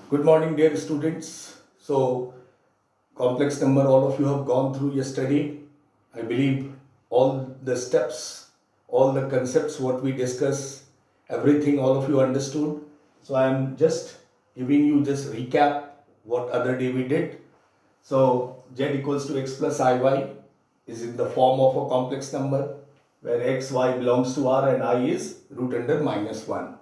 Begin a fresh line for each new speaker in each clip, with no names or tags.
Good morning, dear students. So, complex number, all of you have gone through yesterday. I believe all the steps, all the concepts, what we discuss, everything, all of you understood. So, I am just giving you this recap what other day we did. So, z equals to x plus iy is in the form of a complex number where x, y belongs to r and I is root under minus 1.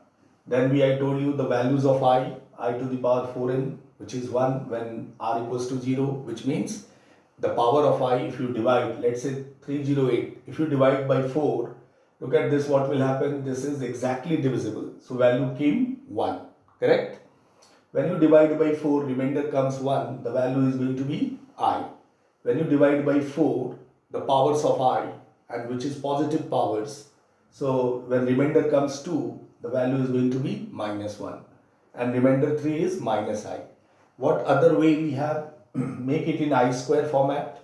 Then I told you the values of I to the power 4n, which is 1 when r equals to 0, which means the power of I, if you divide, let's say 308, if you divide by 4, look at this, what will happen? This is exactly divisible. So value came 1, correct? When you divide by 4, remainder comes 1, the value is going to be I. When you divide by 4, the powers of I, and which is positive powers, so when remainder comes 2, the value is going to be minus 1. And remainder 3 is minus I. What other way we have? Make it in I square format.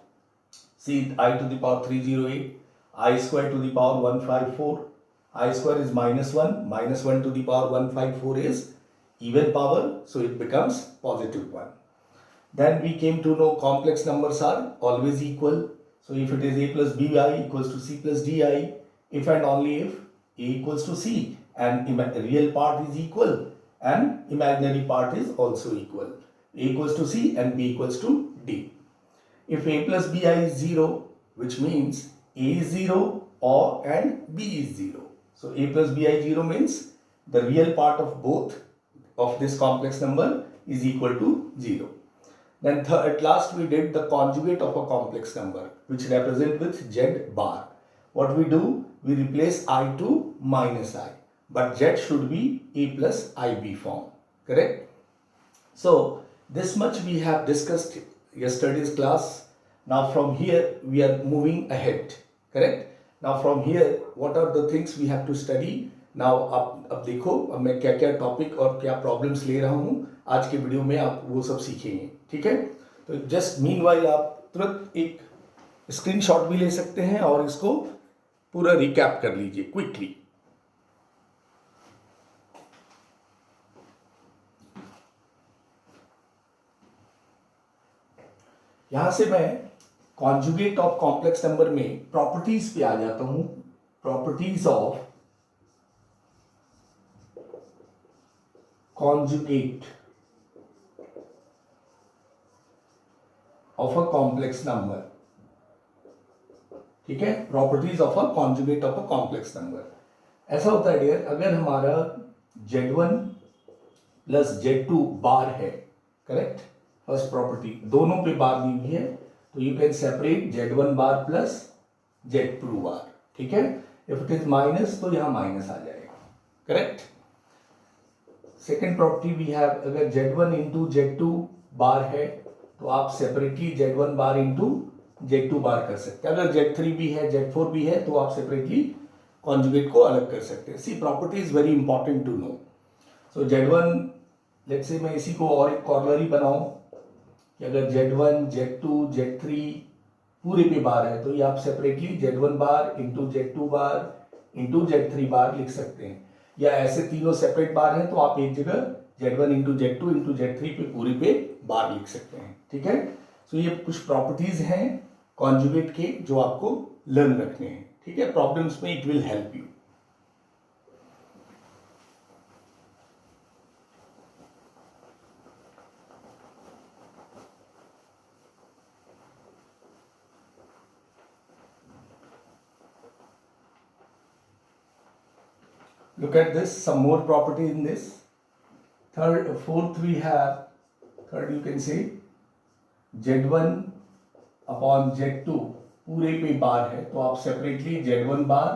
See, I to the power 308, I square to the power 154. I square is minus 1, minus 1 to the power 154 is even power, so it becomes positive 1. Then we came to know complex numbers are always equal. So if it is a plus bi equals to c plus di, if and only if a equals to c and real part is equal and imaginary part is also equal. A equals to c and b equals to d. If a plus bi is 0, which means a is 0 or and b is 0. So a plus bi 0 means the real part of both of this complex number is equal to 0. Then at last we did the conjugate of a complex number, which represent with z bar. What we do? We replace I to minus I, but z should be a plus ib form, correct? So this much we have discussed yesterday's class. Now from here we are moving ahead, correct? Now from here what are the things we have to study? Now अब देखो अब मैं क्या क्या topic और क्या problems ले रहा हूँ आज के वीडियो में, आप वो सब सीखेंगे, ठीक है? तो जस्ट मीनवाइल आप तुरंत एक स्क्रीनशॉट भी ले सकते हैं और इसको पूरा रिकैप कर लीजिए क्विकली. यहां से मैं कॉन्जुगेट ऑफ कॉम्प्लेक्स नंबर में प्रॉपर्टीज पे आ जाता हूं. Properties of conjugate of a complex number, ठीक है? Properties of a conjugate of a complex number. ऐसा होता है डियर, अगर हमारा z1 प्लस z2 बार है, करेक्ट? फर्स्ट प्रॉपर्टी, दोनों पे बार दी हुई है, तो you can separate z1 bar plus z2 बार, ठीक है? इफ इट इज माइनस तो यहां माइनस आ जाएगा, correct? Second property we have, अगर z1 इंटू z2 बार है तो आप separately z1 bar into z2 बार कर सकते हैं. अगर z3 भी है, z4 भी है, तो आप सेपरेटली कॉन्जुगेट को अलग कर सकते हैं. C property is very important to know. So z1, let's say मैं इसी को और एक कॉर्नरी बनाऊं कि अगर z1 z2 z3 पूरे पे बार है तो ये आप separately z1 bar into z2 bar into z3 बार लिख सकते हैं. या ऐसे तीनों सेपरेट बार हैं तो आप एक जगह z1 into z2 into z3 पे पूरी पे बार लिख सकते हैं, ठीक है? सो ये कुछ प्रॉपर्टीज हैं कॉन्जुगेट के जो आपको लर्न रखने हैं, ठीक है? प्रॉब्लम्स में it will help you. Look at this, some more property in this. Fourth we have, third you can say z1 upon z2 पूरे पे बार है तो आप separately z1 bar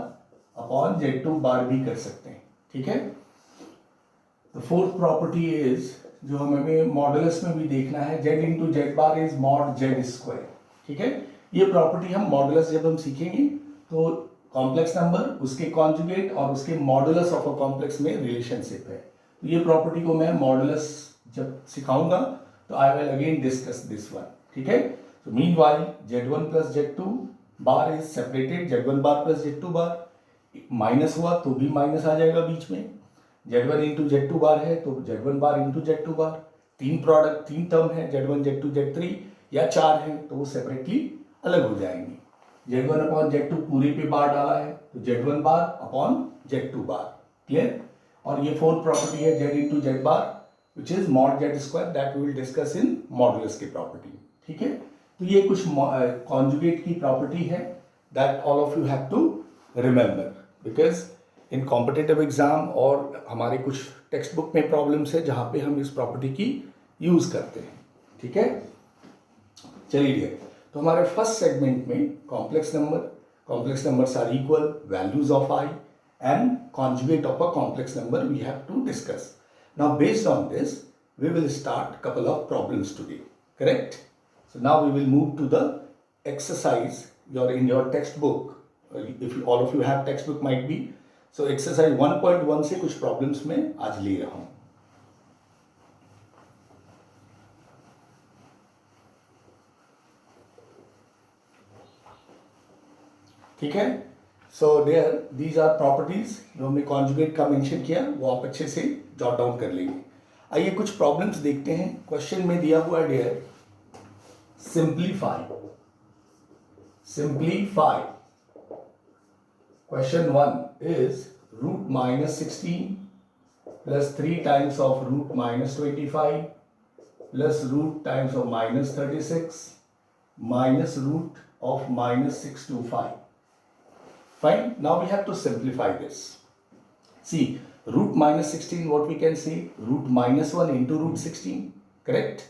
upon z2 बार भी कर सकते हैं, ठीक है? द फोर्थ प्रॉपर्टी इज, जो हमें मॉडुलस में भी देखना है, z into Z bar is mod z square, ठीक है? ये प्रॉपर्टी हम मॉडुलस जब हम सीखेंगे तो कॉम्प्लेक्स नंबर, उसके कॉन्जुगेट और उसके मॉडुलस ऑफ अ कॉम्प्लेक्स में रिलेशनशिप है. तो ये प्रॉपर्टी को मैं मॉडुलस जब सिखाऊंगा तो I will again discuss this one, ठीक है? तो meanwhile z1 plus z2 bar is separated, z1 bar plus z2 bar, minus हुआ तो भी माइनस आ जाएगा बीच में. z1 इंटू z2 बार है तो z1 बार इंटू z2 बार, तीन प्रोडक्ट, तीन टर्म है, Z1, Z2, Z3, या चार है तो वो सेपरेटली अलग हो जाएंगी। Z1 अपॉन Z2 पूरे पे बार डाला है तो Z1 बार अपॉन Z2 बार, क्लियर। और ये फोर्थ प्रॉपर्टी है Z into Z bar which is mod Z square, that we will discuss in modulus की प्रॉपर्टी, ठीक है। तो ये कुछ कॉन्जुगेट की प्रॉपर्टी है that all of you have to remember, because in competitive exam और हमारे कुछ टेक्स्ट बुक में प्रॉब्लम्स है जहाँ पे हम इस प्रॉपर्टी की यूज करते हैं, ठीक है। चलिए, तो हमारे फर्स्ट सेगमेंट में complex numbers are equal, values of i and conjugate of a complex number we have to discuss. Now based on this we will start couple of problems today, correct? So now we will move to the exercise in your textbook, if all of you have textbook might be, so exercise 1.1 से कुछ problems में आज ले रहा हूँ, ठीक है। So there these are properties जो हमने कॉन्जुगेट का मेंशन किया वो आप अच्छे से जॉट डाउन कर लेंगे। आइए कुछ प्रॉब्लम्स देखते हैं। क्वेश्चन में दिया हुआ dear simplify question 1 is root minus 16 plus 3 times of root minus 25 plus root times of minus 36 minus root of minus 625. Fine. Now we have to simplify this. See, root minus 16, what we can say? Root minus 1 into root 16, correct?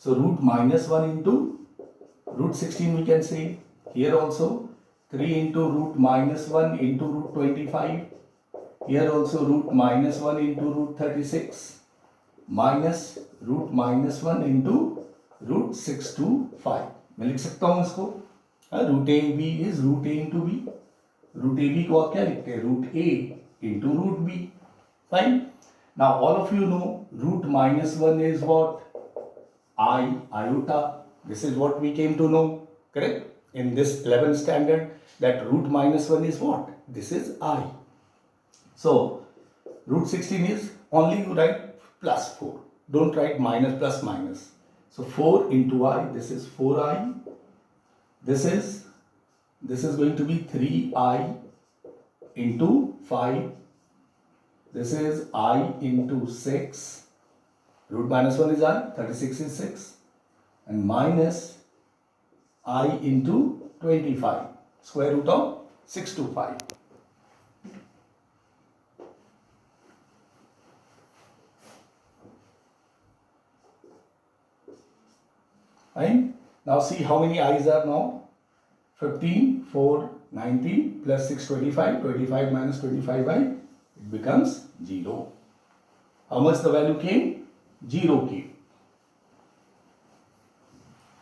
So root minus 1 into root 16 we can say. Here also 3 into root minus 1 into root 25. Here also root minus 1 into root 36 minus root minus 1 into root 625. मैं लिख सकता हूँ इसको, root a b is root a into b. Root a b को आप क्या लिखते हैं? Root a into root b. Fine. Now all of you know root minus 1 is what? I, iota. This is what we came to know, correct, in this 11th standard, that root minus 1 is what? This is i. So root 16 is only you write plus 4, don't write minus plus minus. So 4 into i, this is 4i. This is going to be 3i into 5. This is I into 6. Root minus 1 is I, 36 is 6. And minus I into 25. Square root of 625. Fine. Now see how many i's are now. 15, 4, 19 plus 6, 25. 25 minus 25i, it becomes 0. How much the value came? 0 came.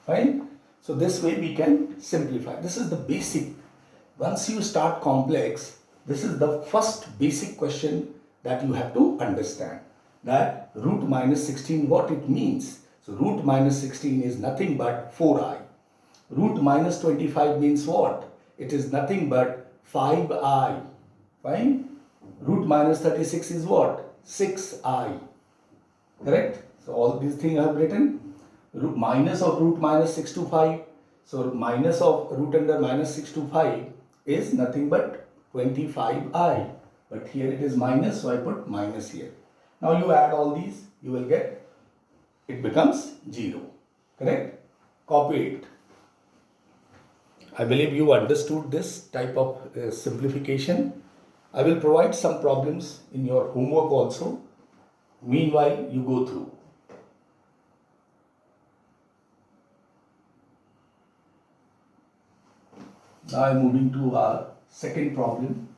Fine. So this way we can simplify. This is the basic. Once you start complex, this is the first basic question that you have to understand. That root minus 16, what it means. So root minus 16 is nothing but 4i. Root minus 25 means what? It is nothing but 5i. Fine. Root minus 36 is what? 6i. Correct? So all these things I have written. Root minus of root minus 625. So minus of root under minus 625 is nothing but 25i. But here it is minus, so I put minus here. Now you add all these, you will get, it becomes 0. Correct? Copy it. I believe you understood this type of simplification. I will provide some problems in your homework also. Meanwhile, you go through. Now I am moving to our second problem.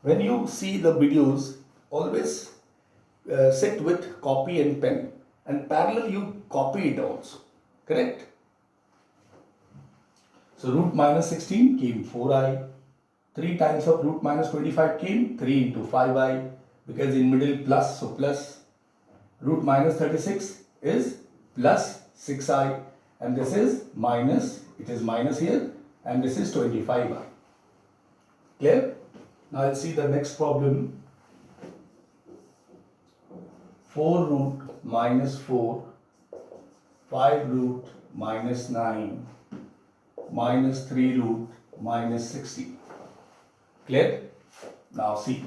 When you see the videos, always sit with copy and pen, and parallel you copy it also, correct? So root minus 16 came 4i, 3 times of root minus 25 came 3 into 5i, because in middle plus, so plus. Root minus 36 is plus 6i, and this is minus, it is minus here, and this is 25i. Clear? Now I'll see the next problem. 4 root minus 4, 5 root minus 9, minus 3 root minus 60. Clear? Now see.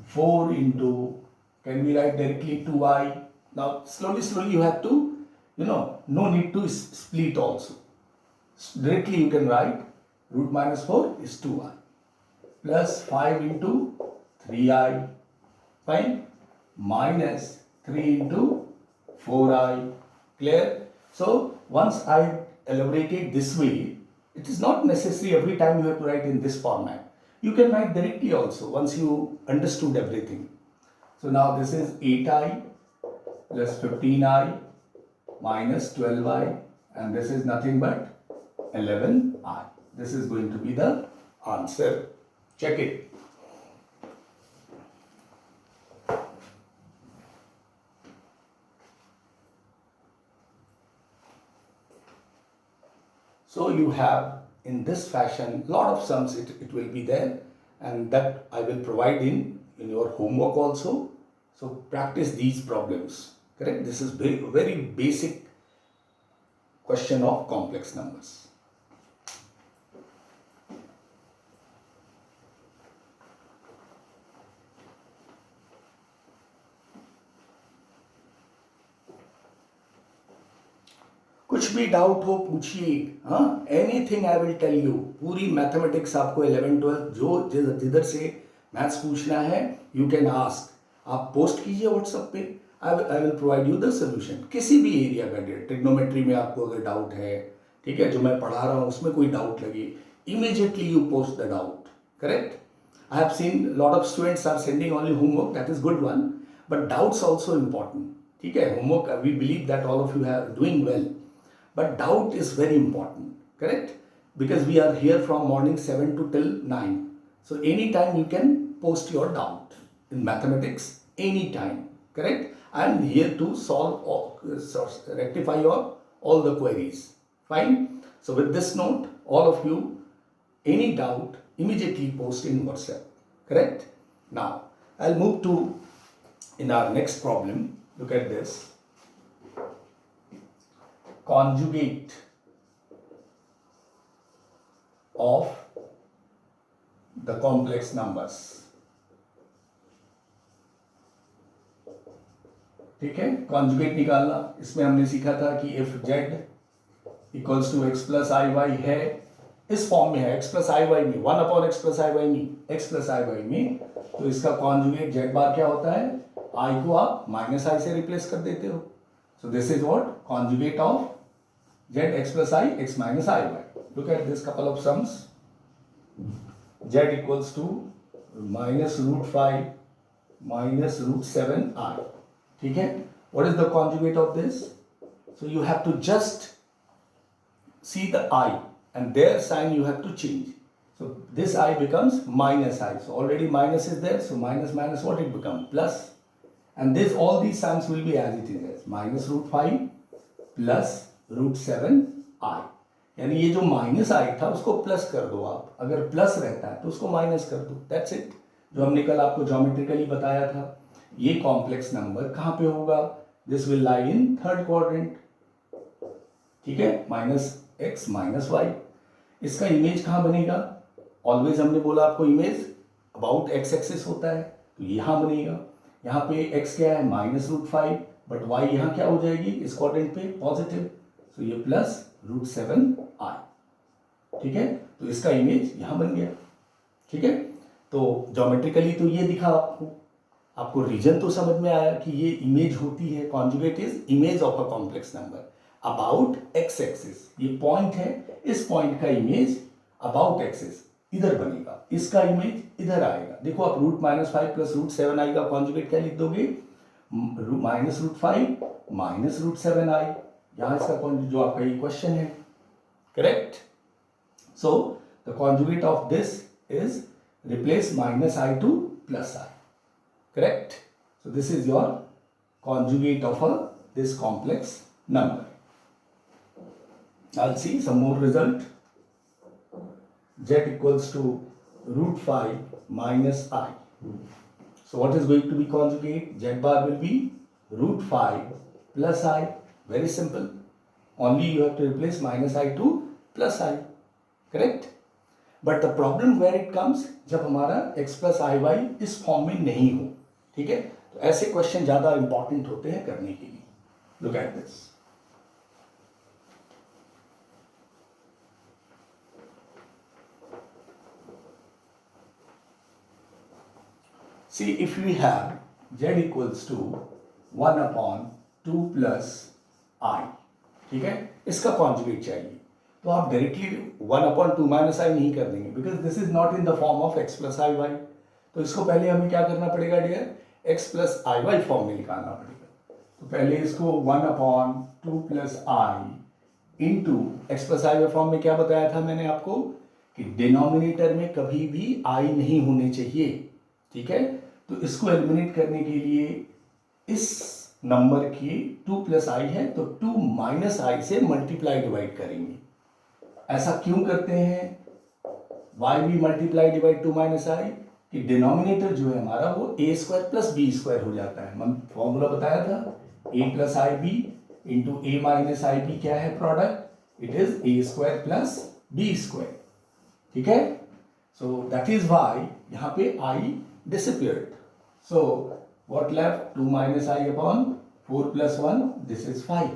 4 into, can we write directly 2i? Now slowly you have to, no need to split also. Directly you can write root minus 4 is 2i plus 5 into 3i, fine, minus 3 into 4i. Clear? So once I elaborated this way, it is not necessary every time you have to write in this format. You can write directly also once you understood everything. So now this is 8i plus 15i minus 12i, and this is nothing but 11i. This is going to be the answer. Check it. So you have in this fashion lot of sums, it will be there, and that I will provide in your homework also. So practice these problems. Correct? This is very basic question of complex numbers. कुछ भी doubt हो पूछिए, हाँ, anything I will tell you. पूरी mathematics आपको 11-12 जो जिधर से मैथ्स पूछना है यू कैन आस्क. आप पोस्ट कीजिए व्हाट्सएप पे, I will provide you the solution. किसी भी एरिया का ट्रिग्नोमेट्री में आपको अगर डाउट है, ठीक है, जो मैं पढ़ा रहा हूँ उसमें कोई डाउट लगे, immediately you post the doubt. Correct? I have seen a lot of students are sending only homework. That is good one, but doubts also important. ठीक है, homework we believe that all of you are doing well. But doubt is very important, correct? Because we are here from morning 7 to till 9. So anytime you can post your doubt in mathematics, anytime, correct? I am here to rectify all the queries. Fine? So with this note, all of you, any doubt, immediately post in WhatsApp, correct? Now, I'll move to in our next problem. Look at this. Conjugate of the complex numbers. ठीक है, conjugate निकालना. इसमें हमने सीखा था कि if z equals to x plus i y है, इस फॉर्म में है x प्लस आई वाई में, 1/x प्लस आई वाई में, x प्लस आई वाई में, तो इसका कॉन्जुगेट z बार क्या होता है? i को आप माइनस आई से रिप्लेस कर देते हो. सो this is what conjugate of z x plus I, x minus I y. Look at this couple of sums. Z equals to minus root 5 minus root 7I. ठीक है? What is the conjugate of this? So you have to just see the I and their sign you have to change. So this I becomes minus I. So already minus is there. So minus minus what it becomes? Plus. And this all these signs will be as it is as minus root 5 plus root 7i. यानी ये जो minus आई था उसको plus कर दो आप. अगर plus रहता है तो उसको माइनस कर दो. That's it. जो हमने कल आपको ज्योमेट्रिकली बताया था. ये कॉम्प्लेक्स नंबर कहाँ पे होगा? This will lie in third quadrant. ठीक है, माइनस एक्स माइनस वाई. इसका इमेज कहाँ बनेगा? ऑलवेज हमने बोला आपको इमेज अबाउट एक्स एक्सिस होता है, तो यहाँ बनेगा. यहाँ पे एक्स क्या है? माइनस रूट 5, बट वाई यहाँ क्या हो जाएगी इस क्वाड्रेंट पे? पॉजिटिव. तो ये प्लस रूट 7i. ठीक है, तो इसका इमेज यहां बन गया. ठीक है, तो ज्योमेट्रिकली तो ये दिखा आपको रीजन तो समझ में आया कि ये इमेज होती है. Conjugate is image of a complex number about x axis. ये पॉइंट है, इस पॉइंट का इमेज अबाउट एक्सिस इधर बनेगा, इसका इमेज इधर आएगा. देखो आप root minus 5 plus root 7i का कॉन्जुगेट क्या लिख दोगे? Minus root 5 minus root 7i. यहां इसका जो आपका ये क्वेश्चन है. Correct? So the conjugate of this is replace minus i to plus i. Correct? So this is your conjugate of this complex number. I'll see some more result. Z equals to root 5 minus I. So what is going to be conjugate? Z bar will be root 5 plus I. Very simple. Only you have to replace minus I to plus I. Correct? But the problem where it comes, जब हमारा x plus IY इस form में नहीं हो. ठीक है? तो ऐसे क्वेश्चन ज़्यादा इंपॉर्टेंट होते हैं करने के लिए. Look at this. See, if we have z equals to 1 upon 2 plus I, ठीक है, इसका कॉन्जुगेट चाहिए, तो आप डायरेक्टली 1 अपॉन 2 माइनस आई नहीं कर देंगे, because this is not in the form of x plus i y. तो इसको पहले हमें क्या करना पड़ेगा dear? x plus i y form में निकालना पड़ेगा. तो पहले इसको 1 upon 2 plus i into x plus i y form में क्या बताया था मैंने आपको कि डिनोमिनेटर में कभी भी i नहीं होने चाहिए. ठीक है, तो इसको एलिमिनेट करने के लिए इस नंबर की 2 प्लस आई है तो 2 माइनस आई से मल्टीप्लाई डिवाइड करेंगे. ऐसा क्यों करते हैं? वाई भी मल्टीप्लाई डिवाइड 2 माइनस आई कि डिनोमिनेटर जो है हमारा वो a square plus b square हो जाता है. हम फॉर्मूला बताया था a plus i b into a minus i b क्या है product? It is a square plus b square. ठीक है, सो दैट इज वाई यहाँ पे i disappeared. So what left? 2 minus I upon 4 plus 1. This is 5.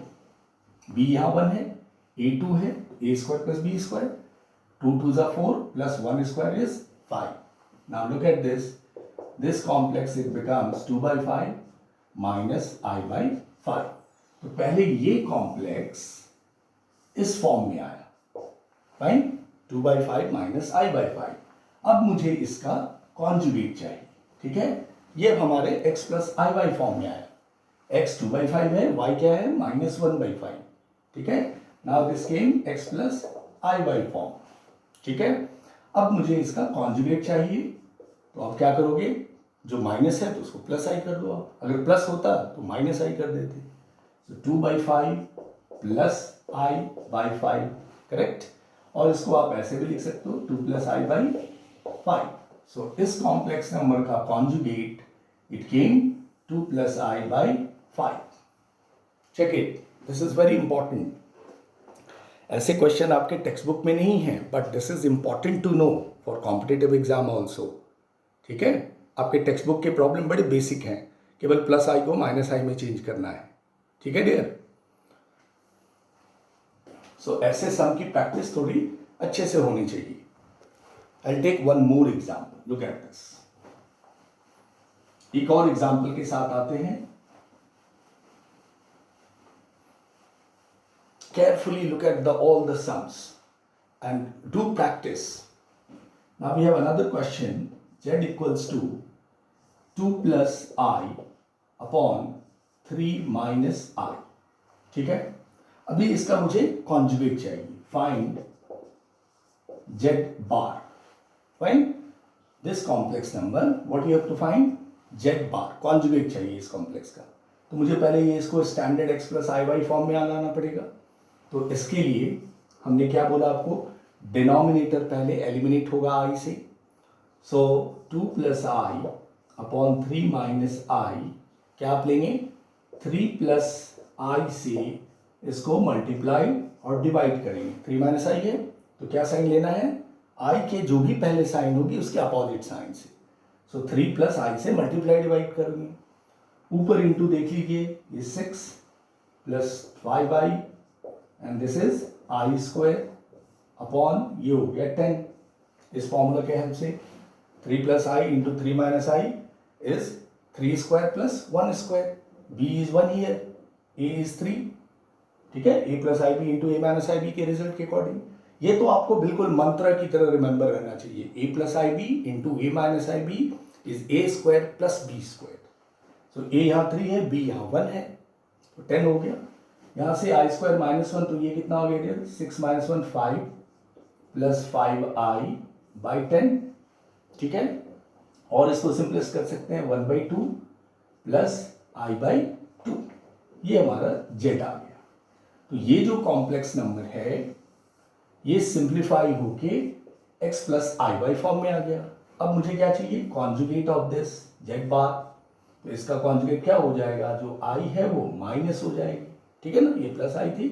B यहाँ 1 है, A 2 है, A square plus B square. 2 2s are 4 plus 1 square is 5. Now look at this. This complex it becomes 2 by 5 minus I by 5. तो पहले ये complex इस form में आया. Fine, 2 by 5 minus I by 5. अब मुझे इसका कॉन्जुगेट चाहिए. ठीक है, ये हमारे x plus i y form में आया. x 2 by 5 है, y क्या है? Minus 1 by 5. ठीक है, now this came x plus i y form. ठीक है, अब मुझे इसका कॉन्जुगेट चाहिए. तो आप क्या करोगे? जो माइनस है तो उसको प्लस आई कर दो. आप अगर प्लस होता तो माइनस आई कर देते. तो 2 by 5 plus I by 5. Correct, और इसको आप ऐसे भी लिख सकते हो 2 प्लस आई बाई 5. सो इस कॉम्प्लेक्स नंबर का conjugate it came 2 plus I by 5. Check it. This is very important. ऐसे क्वेश्चन आपके टेक्स्ट बुक में नहीं है, but this is important to know for competitive exam also. ठीक है, आपके टेक्स्ट बुक के प्रॉब्लम बड़े बेसिक हैं, केवल प्लस आई को माइनस आई में चेंज करना है. ठीक है डियर, सो ऐसे सम की प्रैक्टिस थोड़ी अच्छे से होनी चाहिए. I take one more example. Look at this. एक और एग्जाम्पल के साथ आते हैं. Carefully look at all the sums and do practice. Now we have another question. Z equals to 2 plus I upon 3 minus I. ठीक है, अभी इसका मुझे कॉन्जुगेट चाहिए. Find Z bar. Find this complex number. What you have to find? Z bar. Conjugate चाहिए इस complex का. तो मुझे पहले ये इसको standard x plus i y form में लाना पड़ेगा. तो इसके लिए हमने क्या बोला आपको? डिनोमिनेटर पहले एलिमिनेट होगा i से. सो 2 प्लस आई अपॉन 3 माइनस आई क्या आप लेंगे? 3 प्लस आई से इसको मल्टीप्लाई और डिवाइड करेंगे. 3 माइनस आई है तो क्या साइन लेना है? i के जो भी पहले साइन होगी उसके अपोजिट साइन से. सो 3 प्लस आई से मल्टीप्लाई डिवाइड करेंगे. ऊपर इंटू देख लीजिए, ये 6 plus 5 I and this is I square upon ये हो गया 10. इस फॉर्मूला के हेल्प से 3 plus i into 3 minus i is 3 square plus 1 square. B is 1 here, a is 3. ठीक है, a plus i b into a minus i b के result के अकॉर्डिंग. ये तो आपको बिल्कुल मंत्र की तरह रिमेंबर रहना चाहिए. A plus i b into a minus i b is a square plus b square. So a यहाँ 3 है, बी यहाँ 1 है, तो 10 हो गया. यहाँ से आई स्क्वायर माइनस 1 तो ये कितना हो गया dear? 6 minus 1 5 plus 5 i by 10. ठीक है, और इसको सिंपलेस्ट कर सकते हैं 1 बाई 2 प्लस आई बाई 2. ये हमारा जेड आ गया. तो ये जो कॉम्प्लेक्स नंबर है ये सिंप्लीफाई होके x plus i y form में आ गया। अब मुझे क्या चाहिए, कॉन्जुगेट ऑफ दिस जेड बार। तो इसका कॉन्जुगेट क्या हो जाएगा, जो आई है वो माइनस हो जाएगी, ठीक है ना, ये प्लस आई थी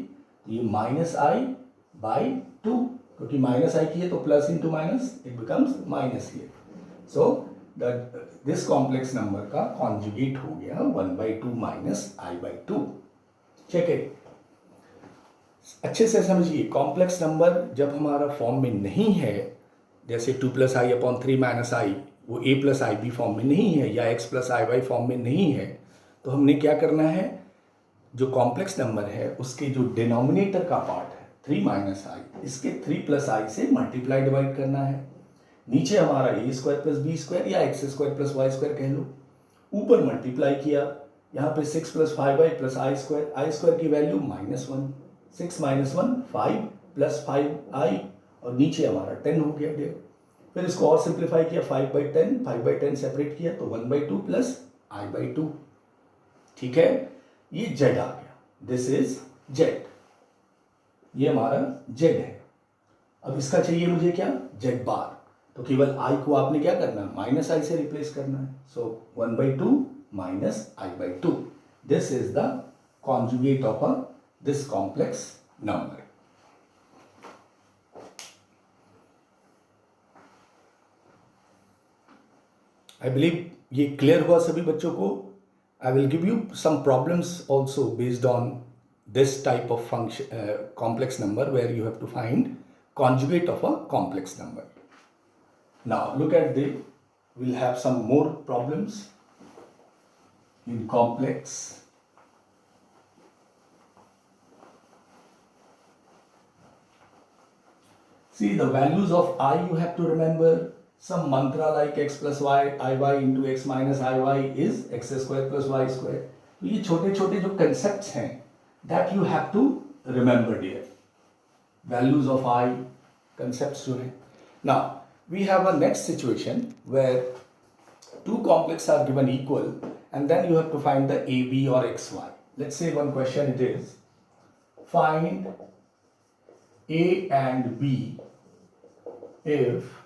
तो ये माइनस आई बाई टू, क्योंकि माइनस आई की है तो plus into minus it becomes minus here. So this complex number का कॉन्जुगेट हो गया 1/2 minus i by two. Check it, अच्छे से समझिए। कॉम्प्लेक्स नंबर जब हमारा फॉर्म में नहीं है, जैसे 2 plus i upon 3 minus i, वो a plus i b form में नहीं है या x plus i y form में नहीं है, तो हमने क्या करना है, जो कॉम्प्लेक्स नंबर है उसके जो डिनोमिनेटर का पार्ट है 3 माइनस आई, इसके 3 प्लस आई से मल्टीप्लाई डिवाइड करना है। नीचे हमारा a square plus b square या x square plus y square कह लो, ऊपर मल्टीप्लाई किया, यहाँ पे 6 प्लस 5y प्लस आई स्क्वायर की वैल्यू -1, 6 माइनस 1 5 प्लस 5i, और नीचे हमारा 10 हो गया डियर। फिर इसको और सिंप्लीफाई किया, 5/10 सेपरेट किया तो 1/2 प्लस i/2, ठीक है, ये z आ गया, दिस इज z, ये हमारा z है। अब इसका चाहिए मुझे क्या, z बार, तो केवल i को आपने क्या करना है, माइनस आई से रिप्लेस करना है। सो 1/2 minus i/2, this is the conjugate of this complex number. I believe ये क्लियर हुआ सभी बच्चों को। I will give you some problems also based on this type of function complex number where you have to find conjugate of a complex number. Now look at the, we'll have some more problems in complex. See the values of I, you have to remember some mantra like x plus y iy into x minus iy is x square plus y square. तो ये छोटे छोटे जो concepts हैं that you have to remember dear. Values of I, concepts जो हैं. Now we have a next situation where two complexes are given equal and then you have to find the a, b or xy. Let's say one question it is, find a and b if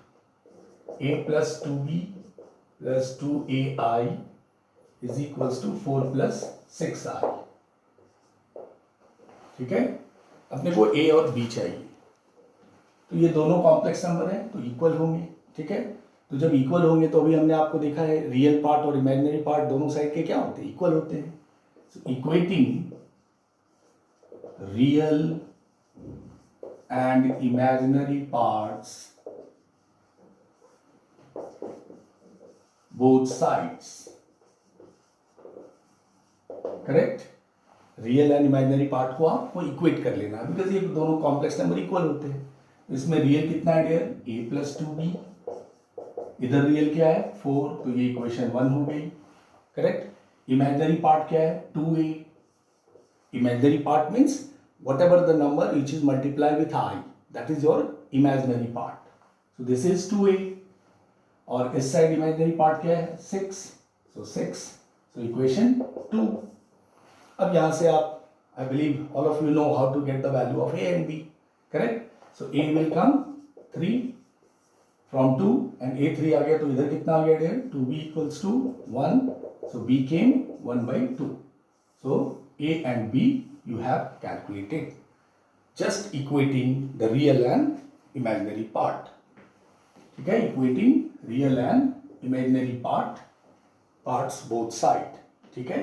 a plus 2b plus 2ai is equals to 4 plus 6i. ठीक है, अपने को a और b चाहिए, तो ये दोनों complex number हैं तो इक्वल होंगे, ठीक है। तो जब इक्वल होंगे तो अभी हमने आपको देखा है रियल पार्ट और इमेजिनरी पार्ट दोनों साइड के क्या होते हैं, इक्वल होते हैं। so, equating real and imaginary parts both sides, correct. Real and imaginary part को आपको इक्वेट कर लेना है बिकॉज ये दोनों कॉम्प्लेक्स नंबर इक्वल होते हैं। इसमें रियल कितना है डियर, a प्लस 2b, इधर रियल क्या है 4, तो ये इक्वेशन 1 हो गई, करेक्ट। इमेजिनरी पार्ट क्या है 2a, imaginary part means what ever the number which is multiply with i, that is your imaginary part, so this is 2a। और इस साइड इमेजिनरी पार्ट क्या है 6, सो 6, सो इक्वेशन 2। अब यहां से आप, I believe all of you know how to get the value of a and b, correct. So a will come 3 from 2 and a3 आ गया, तो इधर कितना आ गया dear, 2b equals to 1, so b came 1/2. So a and b you have calculated, just equating the real and imaginary part, ठीक है, equating real and imaginary parts both side, ठीक है।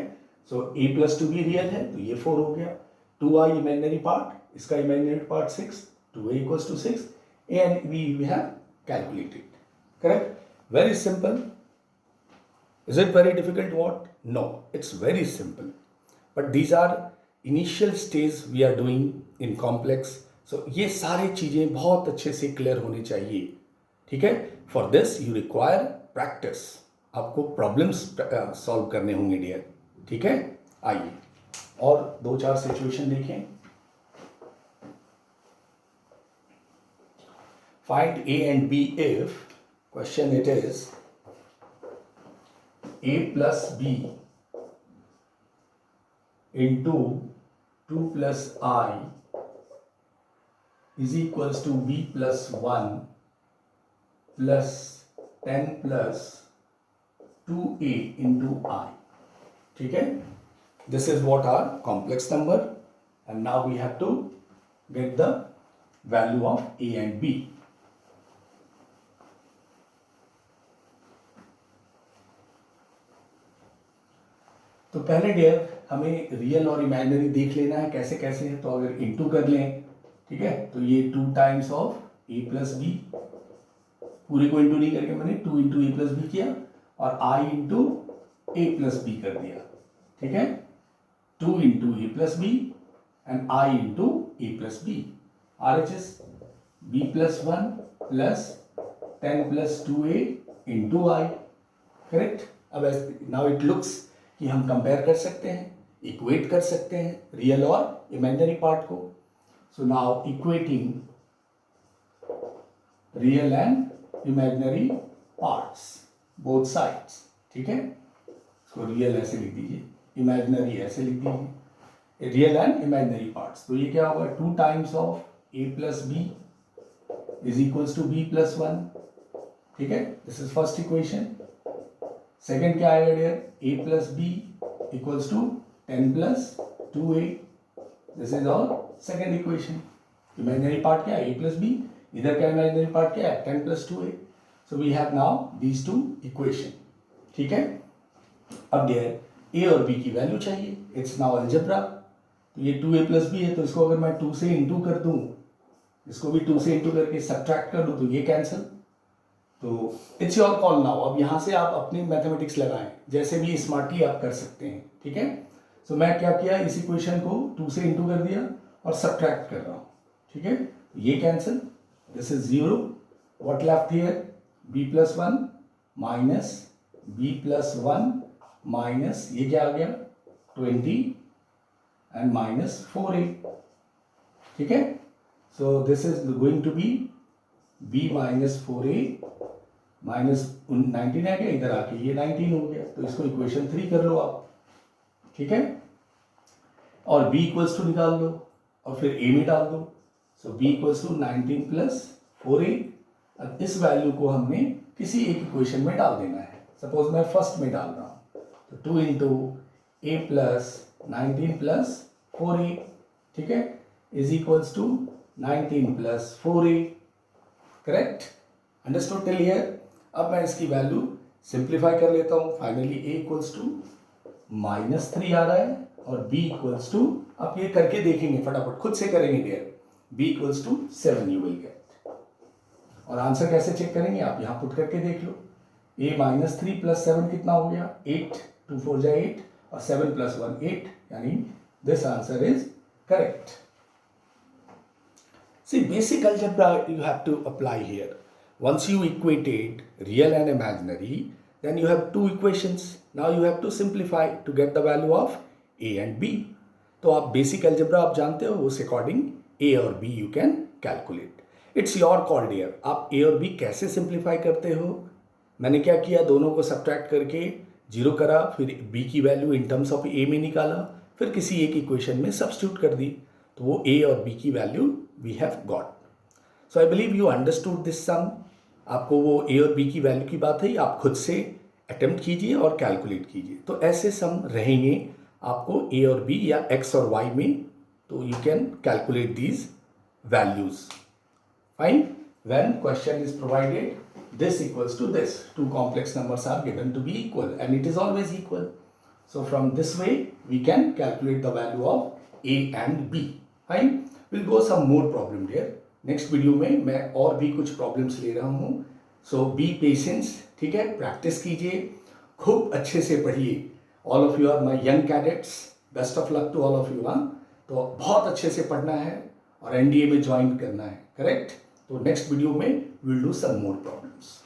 so a plus 2b real है तो ये 4 हो गया, 2i imaginary part, इसका imaginary part 6, 2a equals to 6, a and b we have calculated, correct, very simple. Is it very difficult? What? No, it's very simple, but these are initial stage we are doing in complex, so ये सारी चीजें बहुत अच्छे से clear होनी चाहिए, ठीक है। For this you require practice, आपको प्रॉब्लम्स सॉल्व करने होंगे डियर, ठीक है। आइए और 2-4 सिचुएशन देखें। Find a and b if, question it is, a plus b into 2 plus I is equals to b plus 1 plus 10 plus 2a into I. ठीक है? This is what our complex number, and now we have to get the value of a and b. तो पहले dear हमें real और imaginary देख लेना है कैसे कैसे है। तो अगर इनटू कर लें, ठीक है, तो ये 2 times of a plus b, पूरे को इनटू नहीं करके मैंने 2 इंटू ए प्लस बी किया और i into a plus b कर दिया। ठीक है, 2 into a plus b and i into a plus b, RHS b plus 1 plus 10 plus 2a into i. Correct. अब नाउ इट लुक्स कि हम compare कर सकते हैं, इक्वेट कर सकते हैं रियल और इमेजिनरी पार्ट को। So now equating real and imaginary parts both sides. ठीक है, इसको रियल ऐसे लिख दीजिए, इमेजिनरी ऐसे लिख दीजिए, रियल एंड इमेजिनरी पार्ट्स। तो ये क्या होगा, 2 times of a plus b is equals to b plus 1। ठीक है, this is first equation. Second क्या आएगा dear, a plus b equals to 10 plus 2a। This is our second equation. Imaginary part क्या है, a प्लस बी, इधर का imaginary part क्या है, 10 plus 2a। So we have now these 2 equation. ठीक है, अब डियर a और b की वैल्यू चाहिए। It's now algebra. तो ये 2a प्लस बी है, तो इसको अगर मैं 2 से इंटू कर दूं, इसको भी 2 से इंटू करके सब्ट्रैक्ट कर दूं, तो ये कैंसिल। तो इट्स योर कॉल नाउ। अब यहाँ से आप अपनी मैथमेटिक्स लगाएं, जैसे भी स्मार्टली आप कर सकते हैं। ठीक है, सो मैं क्या किया, इस इक्वेशन को 2 से इंटू कर दिया और सब्ट्रैक्ट कर रहा हूँ। ठीक है, ये cancel, this is 0। What left here, b plus 1 minus b plus 1 minus ये क्या आ गया 20 एंड माइनस 4a। ठीक है, so this is going to be b minus 4a minus 19 आ गया, इधर आके ये 19 हो गया। तो इसको इक्वेशन 3 कर लो आप। ठीक है, और b इक्वल्स टू निकाल लो और फिर a में डाल दो। So b equals to 19 plus 4a। अब इस वैल्यू को हमने किसी एक इक्वेशन में डाल देना है। सपोज मैं फर्स्ट में डाल रहा हूँ, तो 2 into a plus 19 plus 4a, ठीक है, is equals to 19 plus 4a। Correct, understood till here. अब मैं इसकी वैल्यू सिंप्लीफाई कर लेता हूँ। फाइनली a इक्वल्स टू -3 आ रहा है और b इक्वल्स टू, आप ये करके देखेंगे, फटाफट खुद से करेंगे dear, b equals to 7 you will get. और आंसर कैसे चेक करेंगे, आप यहाँ पुट करके देख लो। a -3 प्लस 7 कितना हो गया, 8, 2 4 जा 8 और 7 प्लस 1 8, यानी this answer is correct. See, basic algebra you have to apply here. Once you equated real and imaginary, then you have 2 equations. Now you have to simplify to get the value of a and b. तो आप basic algebra आप जानते हो, उस according a और b you can calculate. It's your call dear. आप a और b कैसे simplify करते हो? मैंने क्या किया, दोनों को subtract करके 0 करा, फिर b की value in terms of a में निकाला, फिर किसी एक इक्वेशन में सब्स्टिट्यूट कर दी, तो वो a और b की value we have got. So I believe you understood this sum. आपको वो a और b की वैल्यू की बात है, आप खुद से अटेम्प्ट कीजिए और कैलकुलेट कीजिए। तो ऐसे सम रहेंगे आपको a और b या x और y में, तो you can calculate these values. Fine, when question is provided this equals to this, 2 complex numbers are given to be equal and it is always equal. So from this way we can calculate the value of a and b। Fine, we'll go some more problem here. Next video में मैं और भी कुछ problems ले रहा हूँ। सो B patience, ठीक है, प्रैक्टिस कीजिए, खूब अच्छे से पढ़िए। All of you are my young cadets, best of luck to all of you. तो बहुत अच्छे से पढ़ना है और एनडीए में ज्वाइन करना है। करेक्ट, तो नेक्स्ट वीडियो में will do some more problems.